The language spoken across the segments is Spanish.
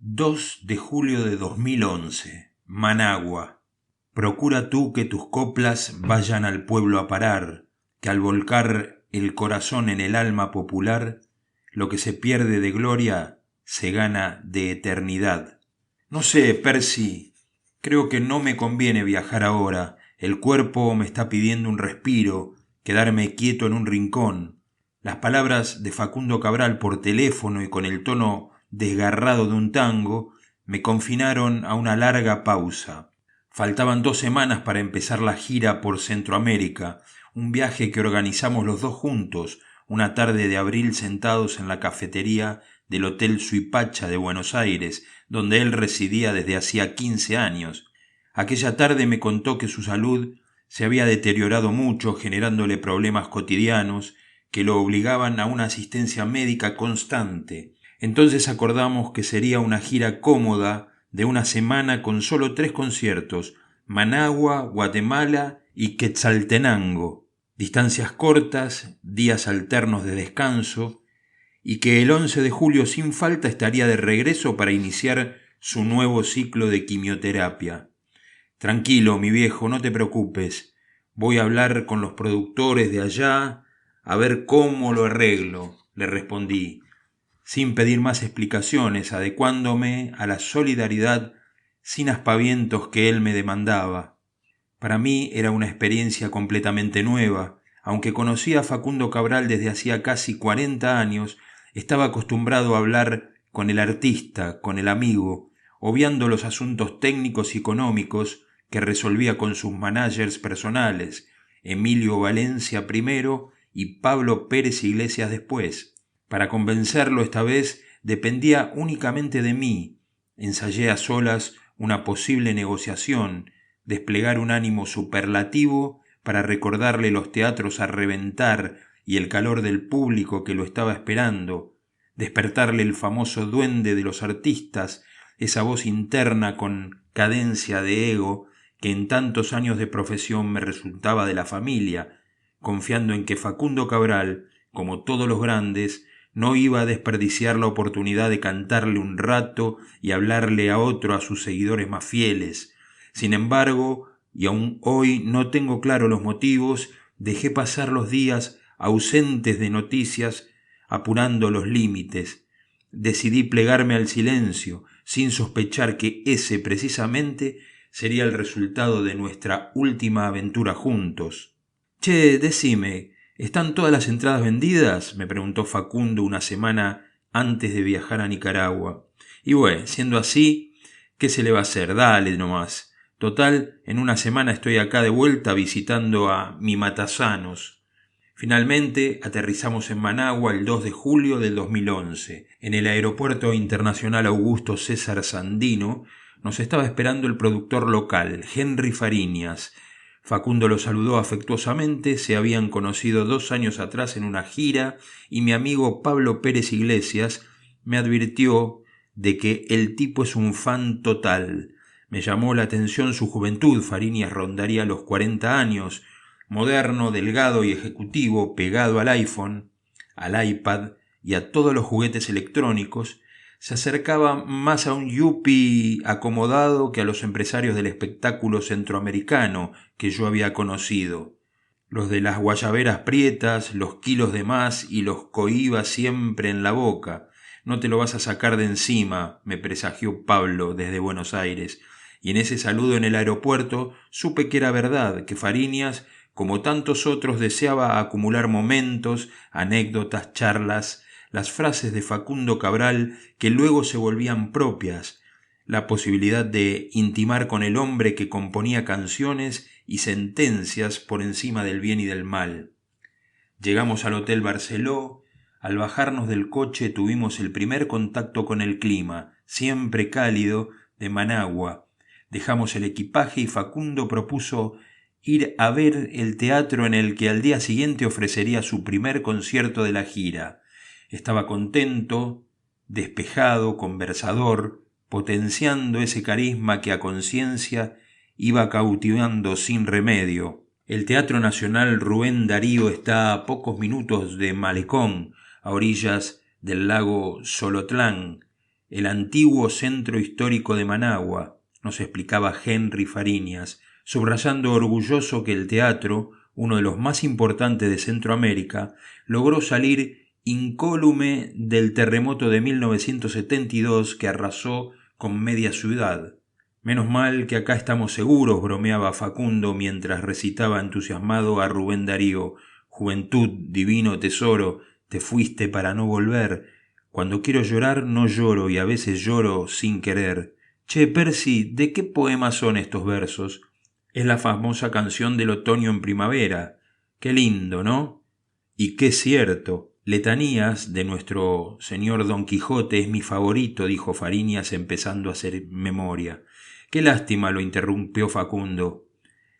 2 de julio de 2011, Managua. Procura tú que tus coplas vayan al pueblo a parar, que al volcar el corazón en el alma popular, lo que se pierde de gloria se gana de eternidad. No sé, Percy, creo que no me conviene viajar ahora. El cuerpo me está pidiendo un respiro, quedarme quieto en un rincón. Las palabras de Facundo Cabral por teléfono y con el tono desgarrado de un tango me confinaron a una larga pausa. Faltaban 2 semanas para empezar la gira por Centroamérica, un viaje que organizamos los dos juntos, una tarde de abril sentados en la cafetería del Hotel Suipacha de Buenos Aires, donde él residía desde hacía 15 años. Aquella tarde me contó que su salud se había deteriorado mucho, generándole problemas cotidianos que lo obligaban a una asistencia médica constante. Entonces acordamos que sería una gira cómoda de una semana con solo 3 conciertos: Managua, Guatemala y Quetzaltenango, distancias cortas, días alternos de descanso, y que el 11 de julio sin falta estaría de regreso para iniciar su nuevo ciclo de quimioterapia. Tranquilo, mi viejo, no te preocupes. Voy a hablar con los productores de allá a ver cómo lo arreglo, le respondí, sin pedir más explicaciones, adecuándome a la solidaridad sin aspavientos que él me demandaba. Para mí era una experiencia completamente nueva. Aunque conocía a Facundo Cabral desde hacía casi 40 años, estaba acostumbrado a hablar con el artista, con el amigo, obviando los asuntos técnicos y económicos que resolvía con sus managers personales, Emilio Valencia primero y Pablo Pérez Iglesias después. Para convencerlo esta vez dependía únicamente de mí. Ensayé a solas una posible negociación, desplegar un ánimo superlativo para recordarle los teatros a reventar y el calor del público que lo estaba esperando, despertarle el famoso duende de los artistas, esa voz interna con cadencia de ego que en tantos años de profesión me resultaba de la familia, confiando en que Facundo Cabral, como todos los grandes, no iba a desperdiciar la oportunidad de cantarle un rato y hablarle a sus seguidores más fieles. Sin embargo, y aún hoy no tengo claro los motivos, dejé pasar los días ausentes de noticias, apurando los límites. Decidí plegarme al silencio, sin sospechar que ese precisamente sería el resultado de nuestra última aventura juntos. Che, decime, ¿están todas las entradas vendidas?, me preguntó Facundo una semana antes de viajar a Nicaragua. Y bueno, siendo así, ¿qué se le va a hacer? Dale nomás. Total, en una semana estoy acá de vuelta visitando a mi matasanos. Finalmente aterrizamos en Managua el 2 de julio del 2011. En el Aeropuerto Internacional Augusto César Sandino nos estaba esperando el productor local, Henry Fariñas. Facundo lo saludó afectuosamente, se habían conocido 2 años atrás en una gira, y mi amigo Pablo Pérez Iglesias me advirtió de que el tipo es un fan total. Me llamó la atención su juventud. Fariñas rondaría los 40 años, moderno, delgado y ejecutivo, pegado al iPhone, al iPad y a todos los juguetes electrónicos. Se acercaba más a un yuppie acomodado que a los empresarios del espectáculo centroamericano que yo había conocido. Los de las guayaberas prietas, los kilos de más y los cohiba siempre en la boca. No te lo vas a sacar de encima, me presagió Pablo desde Buenos Aires, y en ese saludo en el aeropuerto supe que era verdad, que Fariñas, como tantos otros, deseaba acumular momentos, anécdotas, charlas, las frases de Facundo Cabral que luego se volvían propias, la posibilidad de intimar con el hombre que componía canciones y sentencias por encima del bien y del mal. Llegamos al Hotel Barceló. Al bajarnos del coche tuvimos el primer contacto con el clima, siempre cálido, de Managua. Dejamos el equipaje y Facundo propuso ir a ver el teatro en el que al día siguiente ofrecería su primer concierto de la gira. Estaba contento, despejado, conversador, potenciando ese carisma que a conciencia iba cautivando sin remedio. El Teatro Nacional Rubén Darío está a pocos minutos de Malecón, a orillas del lago Solotlán. el antiguo centro histórico de Managua, nos explicaba Henry Fariñas, subrayando orgulloso que el teatro, uno de los más importantes de Centroamérica, logró salir incólume del terremoto de 1972 que arrasó con media ciudad. Menos mal que acá estamos seguros, bromeaba Facundo mientras recitaba entusiasmado a Rubén Darío. Juventud, divino tesoro, te fuiste para no volver. Cuando quiero llorar no lloro y a veces lloro sin querer. Che, Percy, ¿de qué poema son estos versos? Es la famosa canción del otoño en primavera. Qué lindo, ¿no? Y qué cierto. Letanías de nuestro señor Don Quijote es mi favorito, dijo Fariñas empezando a hacer memoria. Qué lástima, lo interrumpió Facundo.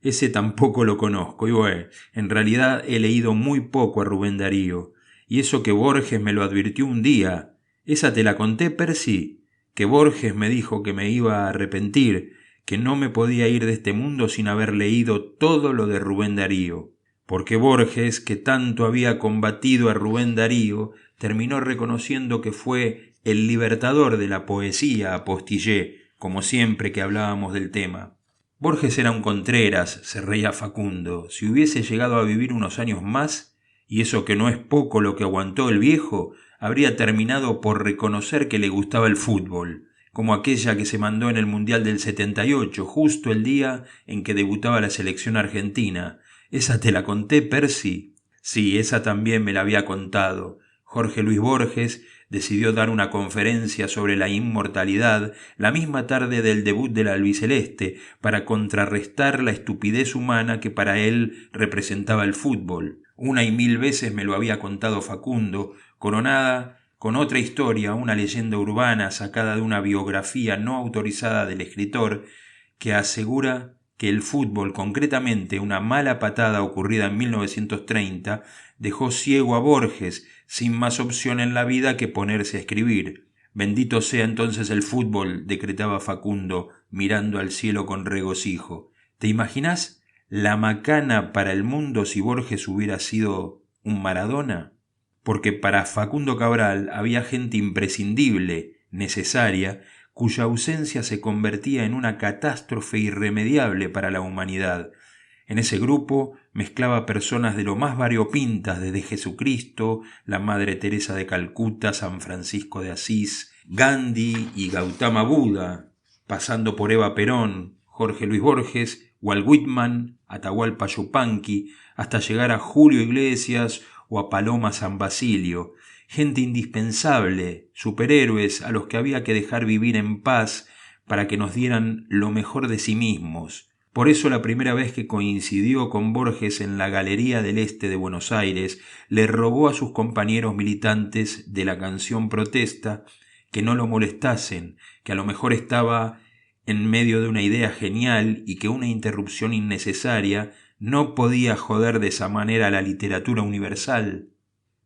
Ese tampoco lo conozco, y bueno, en realidad he leído muy poco a Rubén Darío, y eso que Borges me lo advirtió un día. ¿Esa te la conté, Percy? Que Borges me dijo que me iba a arrepentir, que no me podía ir de este mundo sin haber leído todo lo de Rubén Darío. Porque Borges, que tanto había combatido a Rubén Darío, terminó reconociendo que fue el libertador de la poesía, apostillé, como siempre que hablábamos del tema. Borges era un Contreras, se reía Facundo. Si hubiese llegado a vivir unos años más, y eso que no es poco lo que aguantó el viejo, habría terminado por reconocer que le gustaba el fútbol, como aquella que se mandó en el Mundial del 78, justo el día en que debutaba la selección argentina. ¿Esa te la conté, Percy? Sí, esa también me la había contado. Jorge Luis Borges decidió dar una conferencia sobre la inmortalidad la misma tarde del debut del albiceleste para contrarrestar la estupidez humana que para él representaba el fútbol. Una y mil veces me lo había contado Facundo, coronada con otra historia, una leyenda urbana sacada de una biografía no autorizada del escritor, que asegura que el fútbol, concretamente una mala patada ocurrida en 1930, dejó ciego a Borges, sin más opción en la vida que ponerse a escribir. Bendito sea entonces el fútbol, decretaba Facundo, mirando al cielo con regocijo. ¿Te imaginás la macana para el mundo si Borges hubiera sido un Maradona? Porque para Facundo Cabral había gente imprescindible, necesaria, cuya ausencia se convertía en una catástrofe irremediable para la humanidad. En ese grupo mezclaba personas de lo más variopintas, desde Jesucristo, la Madre Teresa de Calcuta, San Francisco de Asís, Gandhi y Gautama Buda, pasando por Eva Perón, Jorge Luis Borges, Walt Whitman, Atahualpa Yupanqui, hasta llegar a Julio Iglesias o a Paloma San Basilio, gente indispensable, superhéroes a los que había que dejar vivir en paz para que nos dieran lo mejor de sí mismos. Por eso la primera vez que coincidió con Borges en la Galería del Este de Buenos Aires, le rogó a sus compañeros militantes de la canción Protesta que no lo molestasen, que a lo mejor estaba en medio de una idea genial y que una interrupción innecesaria no podía joder de esa manera a la literatura universal.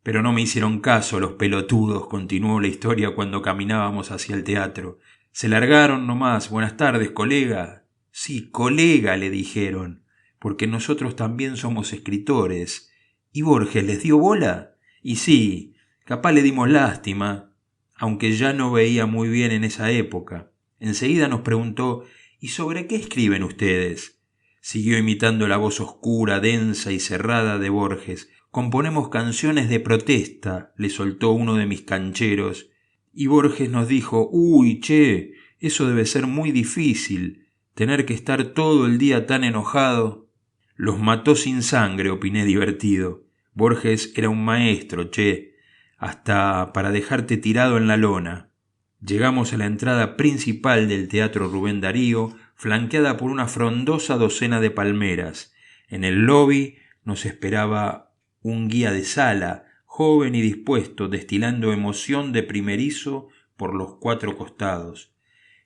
Pero no me hicieron caso los pelotudos, continuó la historia cuando caminábamos hacia el teatro. Se largaron nomás. Buenas tardes, colega. Sí, colega, le dijeron, porque nosotros también somos escritores. ¿Y Borges les dio bola? Y sí, capaz le dimos lástima, aunque ya no veía muy bien en esa época. Enseguida nos preguntó: ¿y sobre qué escriben ustedes? Siguió imitando la voz oscura, densa y cerrada de Borges. Componemos canciones de protesta, le soltó uno de mis cancheros. Y Borges nos dijo: uy, che, eso debe ser muy difícil, tener que estar todo el día tan enojado. Los mató sin sangre, opiné divertido. Borges era un maestro, che, hasta para dejarte tirado en la lona. Llegamos a la entrada principal del Teatro Rubén Darío, flanqueada por una frondosa docena de palmeras. En el lobby nos esperaba un guía de sala, joven y dispuesto, destilando emoción de primerizo por los cuatro costados.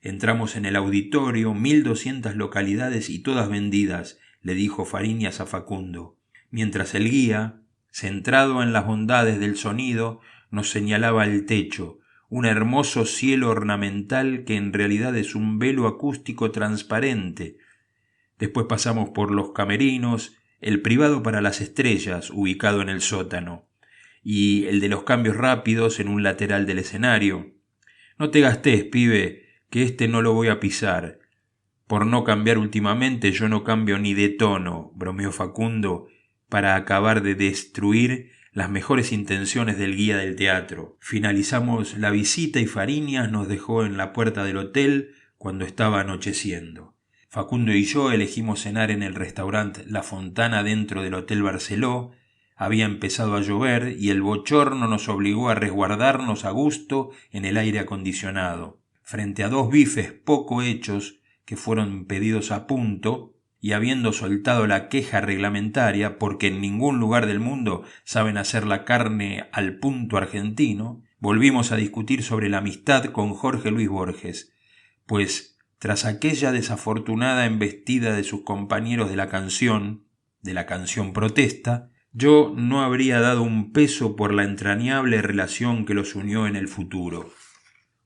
Entramos en el auditorio, 1200 localidades y todas vendidas, le dijo Fariñas a Facundo, mientras el guía, centrado en las bondades del sonido, nos señalaba el techo, un hermoso cielo ornamental que en realidad es un velo acústico transparente. Después pasamos por los camerinos, el privado para las estrellas, ubicado en el sótano, y el de los cambios rápidos en un lateral del escenario. No te gastés, pibe, que este no lo voy a pisar. Por no cambiar últimamente yo no cambio ni de tono, bromeó Facundo, para acabar de destruir las mejores intenciones del guía del teatro. Finalizamos la visita y Fariñas nos dejó en la puerta del hotel cuando estaba anocheciendo. Facundo y yo elegimos cenar en el restaurante La Fontana dentro del Hotel Barceló. Había empezado a llover y el bochorno nos obligó a resguardarnos a gusto en el aire acondicionado. Frente a dos bifes poco hechos que fueron pedidos a punto, y habiendo soltado la queja reglamentaria, porque en ningún lugar del mundo saben hacer la carne al punto argentino, volvimos a discutir sobre la amistad con Jorge Luis Borges, pues tras aquella desafortunada embestida de sus compañeros de la canción protesta, yo no habría dado un peso por la entrañable relación que los unió en el futuro.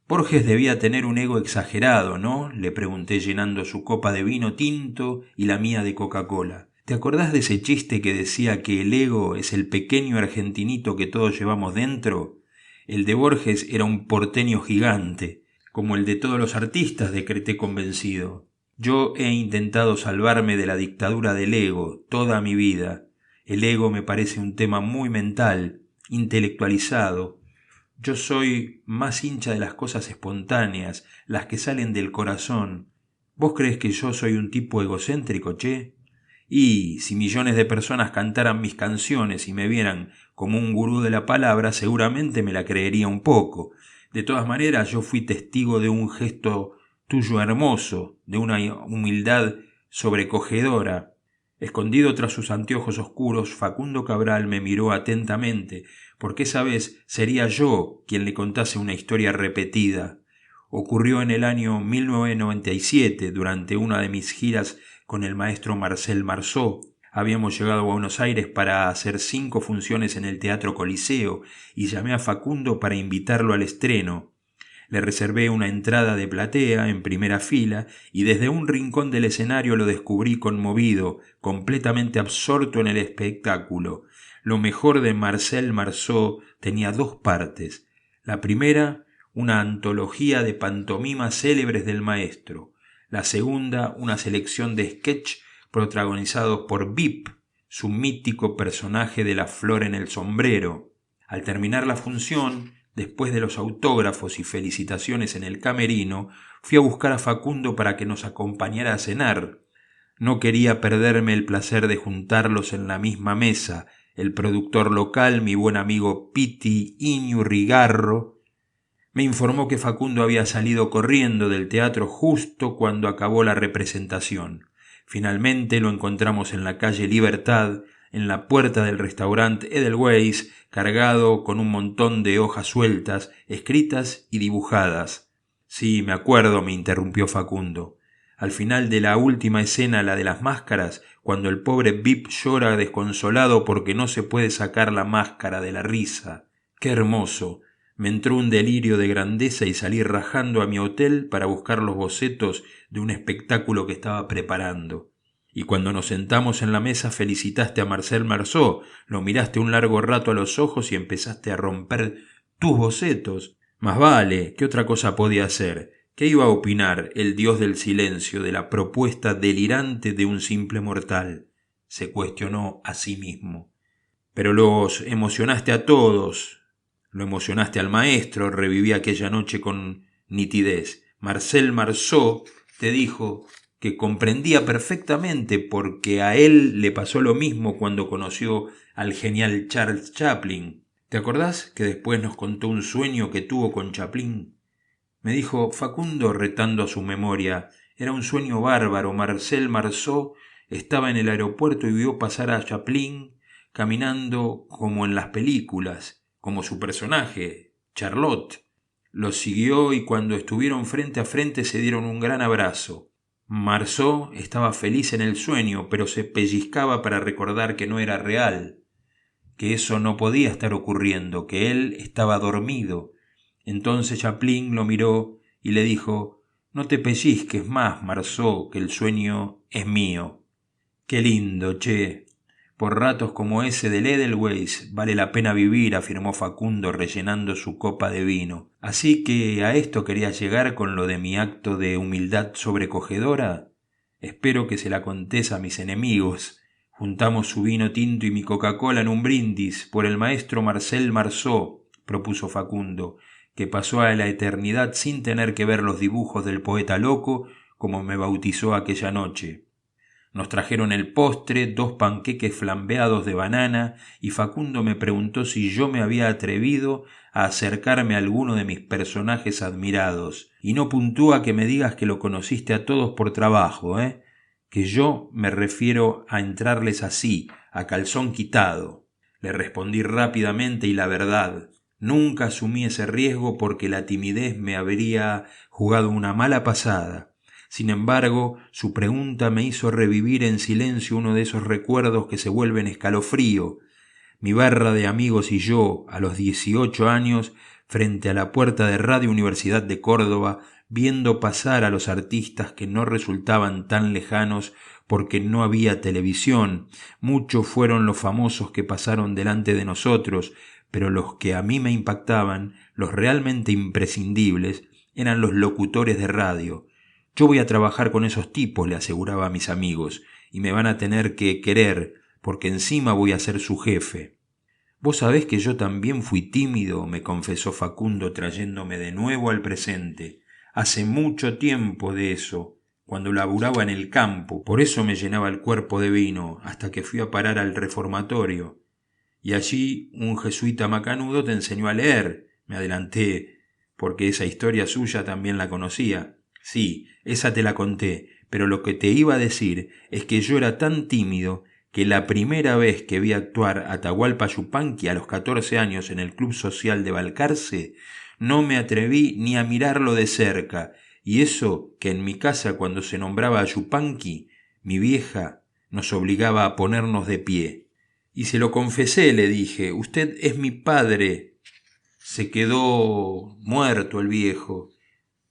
Borges debía tener un ego exagerado, ¿no? Le pregunté llenando su copa de vino tinto y la mía de Coca-Cola. ¿Te acordás de ese chiste que decía que el ego es el pequeño argentinito que todos llevamos dentro? El de Borges era un porteño gigante, como el de todos los artistas, decreté convencido. Yo he intentado salvarme de la dictadura del ego toda mi vida. El ego me parece un tema muy mental, intelectualizado. Yo soy más hincha de las cosas espontáneas, las que salen del corazón. ¿Vos creés que yo soy un tipo egocéntrico, che? Y si millones de personas cantaran mis canciones y me vieran como un gurú de la palabra, seguramente me la creería un poco. De todas maneras, yo fui testigo de un gesto tuyo hermoso, de una humildad sobrecogedora. Escondido tras sus anteojos oscuros, Facundo Cabral me miró atentamente, porque esa vez sería yo quien le contase una historia repetida. Ocurrió en el año 1997, durante una de mis giras con el maestro Marcel Marceau. Habíamos llegado a Buenos Aires para hacer 5 funciones en el Teatro Coliseo y llamé a Facundo para invitarlo al estreno. Le reservé una entrada de platea en primera fila y desde un rincón del escenario lo descubrí conmovido, completamente absorto en el espectáculo. Lo mejor de Marcel Marceau tenía 2 partes. La primera, una antología de pantomimas célebres del maestro. La segunda, una selección de sketch protagonizados por Vip, su mítico personaje de la flor en el sombrero. Al terminar la función, después de los autógrafos y felicitaciones en el camerino, fui a buscar a Facundo para que nos acompañara a cenar. No quería perderme el placer de juntarlos en la misma mesa, el productor local, mi buen amigo Piti Iñurrigarro, me informó que Facundo había salido corriendo del teatro justo cuando acabó la representación. Finalmente lo encontramos en la calle Libertad, en la puerta del restaurante Edelweiss, cargado con un montón de hojas sueltas, escritas y dibujadas. Sí, me acuerdo, me interrumpió Facundo. Al final de la última escena, la de las máscaras, cuando el pobre Vip llora desconsolado porque no se puede sacar la máscara de la risa. ¡Qué hermoso! Me entró un delirio de grandeza y salí rajando a mi hotel para buscar los bocetos de un espectáculo que estaba preparando. Y cuando nos sentamos en la mesa felicitaste a Marcel Marceau, lo miraste un largo rato a los ojos y empezaste a romper tus bocetos. Más vale, ¿qué otra cosa podía hacer? ¿Qué iba a opinar el dios del silencio de la propuesta delirante de un simple mortal? Se cuestionó a sí mismo. Pero los emocionaste a todos. Lo emocionaste al maestro, reviví aquella noche con nitidez. Marcel Marceau te dijo que comprendía perfectamente porque a él le pasó lo mismo cuando conoció al genial Charles Chaplin. ¿Te acordás que después nos contó un sueño que tuvo con Chaplin? Me dijo Facundo retando a su memoria. Era un sueño bárbaro. Marcel Marceau estaba en el aeropuerto y vio pasar a Chaplin caminando como en las películas, como su personaje, Charlotte. Lo siguió y cuando estuvieron frente a frente se dieron un gran abrazo. Marceau estaba feliz en el sueño, pero se pellizcaba para recordar que no era real, que eso no podía estar ocurriendo, que él estaba dormido. Entonces Chaplin lo miró y le dijo: «No te pellizques más, Marceau, que el sueño es mío». «Qué lindo, che. Por ratos como ese del Edelweiss vale la pena vivir», afirmó Facundo rellenando su copa de vino. Así que a esto quería llegar con lo de mi acto de humildad sobrecogedora. Espero que se la contés a mis enemigos. Juntamos su vino tinto y mi Coca-Cola en un brindis por el maestro Marcel Marceau, propuso Facundo, que pasó a la eternidad sin tener que ver los dibujos del poeta loco, como me bautizó aquella noche. Nos trajeron el postre, 2 panqueques flambeados de banana, y Facundo me preguntó si yo me había atrevido a acercarme a alguno de mis personajes admirados, y no puntúa que me digas que lo conociste a todos por trabajo, que yo me refiero a entrarles así, a calzón quitado. Le respondí rápidamente y la verdad. Nunca asumí ese riesgo porque la timidez me habría jugado una mala pasada. Sin embargo, su pregunta me hizo revivir en silencio uno de esos recuerdos que se vuelven escalofrío. Mi barra de amigos y yo, a los 18 años, frente a la puerta de Radio Universidad de Córdoba, viendo pasar a los artistas que no resultaban tan lejanos porque no había televisión. Muchos fueron los famosos que pasaron delante de nosotros, pero los que a mí me impactaban, los realmente imprescindibles, eran los locutores de radio. Yo voy a trabajar con esos tipos, le aseguraba a mis amigos, y me van a tener que querer, porque encima voy a ser su jefe. Vos sabés que yo también fui tímido, me confesó Facundo trayéndome de nuevo al presente. Hace mucho tiempo de eso, cuando laburaba en el campo, por eso me llenaba el cuerpo de vino, hasta que fui a parar al reformatorio. Y allí un jesuita macanudo te enseñó a leer. Me adelanté, porque esa historia suya también la conocía. Sí, esa te la conté, pero lo que te iba a decir es que yo era tan tímido que la primera vez que vi actuar a Atahualpa Yupanqui a los 14 años en el Club Social de Balcarce, no me atreví ni a mirarlo de cerca, y eso que en mi casa cuando se nombraba a Yupanqui, mi vieja nos obligaba a ponernos de pie. Y se lo confesé, le dije, usted es mi padre. Se quedó muerto el viejo.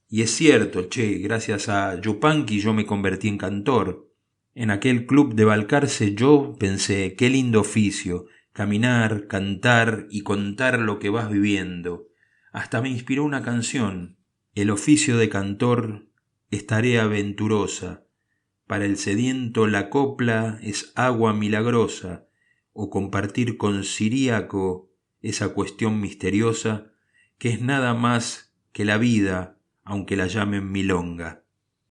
Y es cierto, gracias a Yupanqui yo me convertí en cantor. En aquel club de Balcarce yo pensé, qué lindo oficio, caminar, cantar y contar lo que vas viviendo. Hasta me inspiró una canción. El oficio de cantor es tarea venturosa. Para el sediento la copla es agua milagrosa, o compartir con Ciríaco esa cuestión misteriosa que es nada más que la vida, aunque la llamen milonga.